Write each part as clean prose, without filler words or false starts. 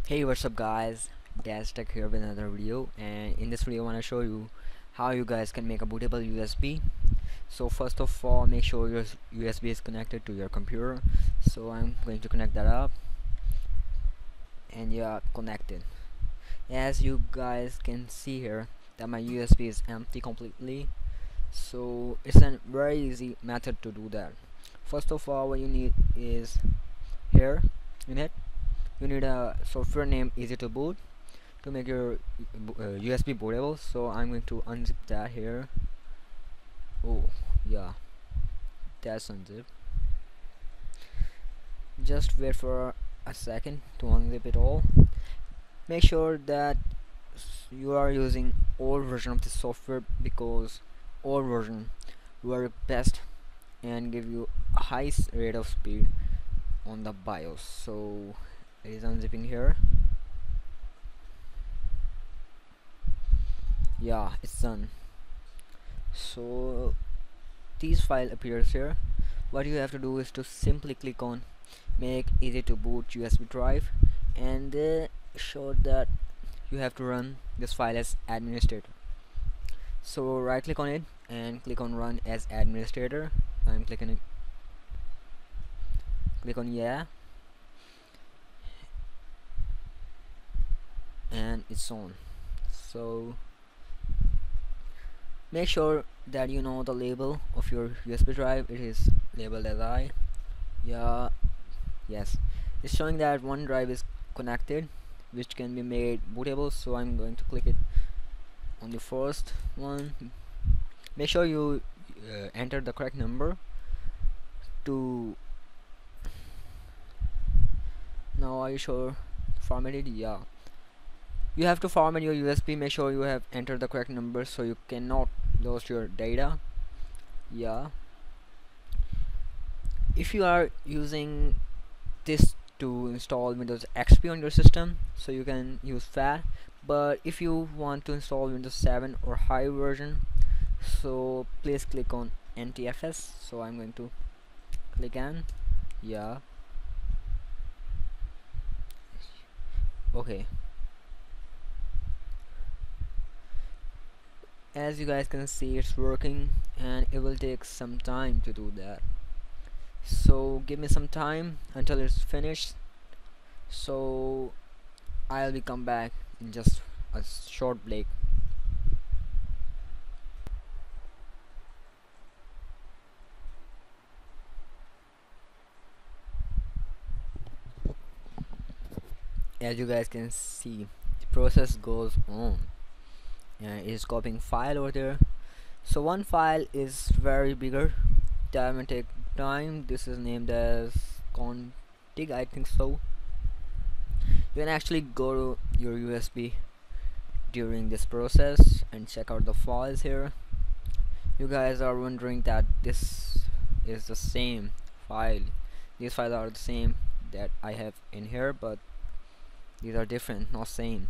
Hey, what's up guys? Tech here with another video, and in this video I want to show you how you guys can make a bootable USB. So first of all, make sure your USB is connected to your computer. So I'm going to connect that up, and yeah, connected. As you guys can see here that my USB is empty completely. So it's a very easy method to do that. First of all, what you need is here in it you need a software name easy to boot to make your USB bootable. So I'm going to unzip that here. Oh yeah, that's unzipped. Just wait for a second to unzip it all. Make sure that you are using old version of the software, because old version work best and give you a high rate of speed on the BIOS. So it is unzipping here. Yeah, it's done. So this file appears here. What you have to do is to simply click on make easy to boot USB drive, and show that you have to run this file as administrator. So right click on it and click on run as administrator. I'm clicking it. Click on yeah, and it's on. So make sure that you know the label of your USB drive. It is labeled as I. Yeah, yes, it's showing that one drive is connected, which can be made bootable. So I'm going to click it on the first one. Make sure you enter the correct number to. Now are you sure? Formatted? Yeah, you have to format your USB. Make sure you have entered the correct number so you cannot lose your data. Yeah, if you are using this to install Windows XP on your system, so you can use that. But if you want to install Windows 7 or higher version, so please click on NTFS. So I'm going to click on yeah. Okay, as you guys can see, it's working, and it will take some time to do that. So give me some time until it's finished. So I'll be come back in just a short break. As you guys can see, the process goes on, and it is copying file over there. So one file is very bigger, that will take time. This is named as config, I think so. You can actually go to your USB during this process and check out the files here. You guys are wondering that this is the same file. These files are the same that I have in here, but these are different, not same.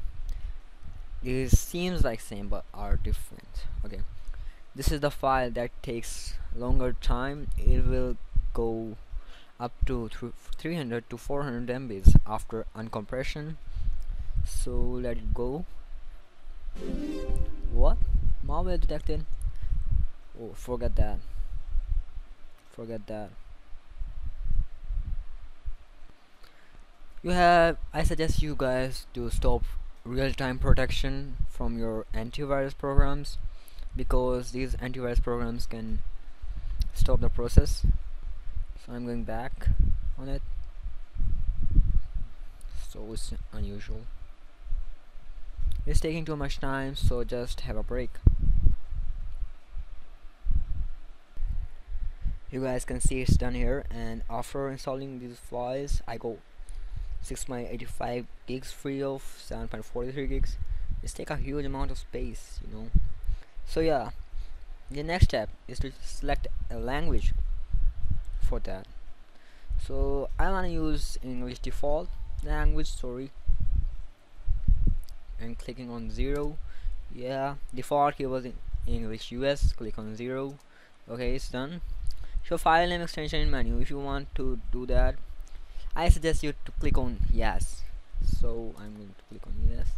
These seems like same but are different. Okay, this is the file that takes longer time. It will go up to 300 to 400 MBs after uncompression. So let it go. What? Malware detected? Oh, forget that. Forget that. I suggest you guys to stop real-time protection from your antivirus programs, because these antivirus programs can stop the process. So I'm going back on it. So it's unusual. It's taking too much time, so just have a break. You guys can see it's done here, and after installing these files, I go 6.85 gigs free of 7.43 gigs. It's take a huge amount of space, you know. So yeah, the next step is to select a language for that. So I want to use English default language, sorry, and clicking on 0. Yeah, default here was in English US. Click on 0. Okay, it's done. Show file name extension in menu. If you want to do that, I suggest you to click on yes. So I'm going to click on yes.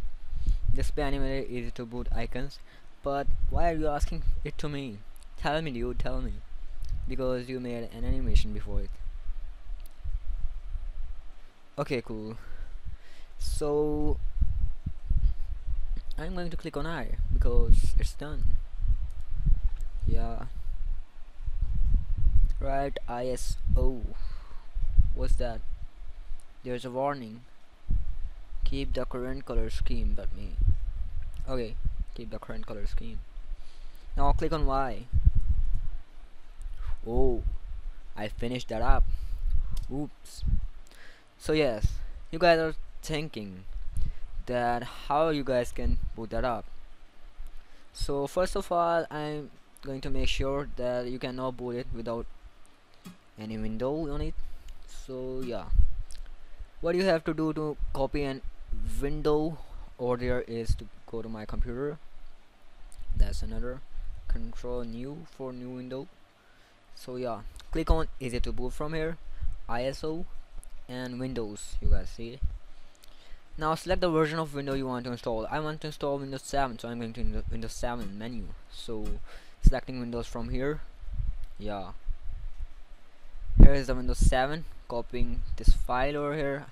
Display animated easy to boot icons. But why are you asking it to me? Tell me, dude, tell me. Because you made an animation before it. Okay, cool. So I'm going to click on I because it's done. Yeah. Right, ISO. What's that? There's a warning. Keep the current color scheme, but me. Okay, keep the current color scheme. Now click on Y. Oh, I finished that up. Oops. So yes, you guys are thinking that how you guys can boot that up. So first of all, I'm going to make sure that you cannot boot it without any window on it. So yeah, what you have to do to copy an window over there is to go to my computer. That's another control new for new window. So yeah, click on easy to boot from here, ISO and Windows. You guys see. Now select the version of window you want to install. I want to install Windows 7, so I'm going to Windows 7 menu. So selecting Windows from here. Yeah, here is the Windows 7. Copying this file over here.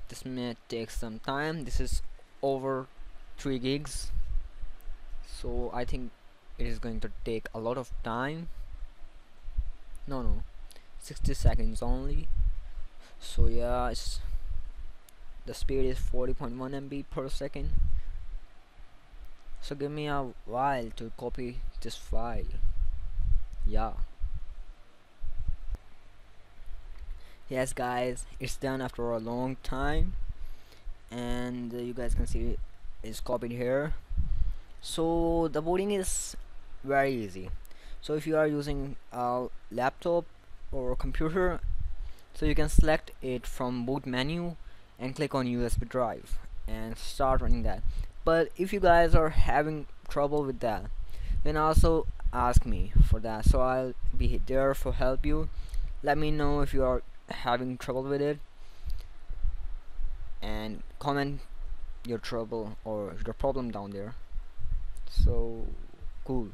This may take some time. This is over 3 gigs, so I think it is going to take a lot of time. No, 60 seconds only. So yeah, the speed is 40.1 MB per second. So give me a while to copy this file. Yeah. Yes guys, it's done after a long time, and you guys can see it's copied here. So the booting is very easy. So if you are using a laptop or a computer, so you can select it from boot menu and click on USB drive and start running that. But if you guys are having trouble with that, then also ask me for that, so I'll be there for help you. Let me know if you are having trouble with it, and comment your trouble or your problem down there. So cool.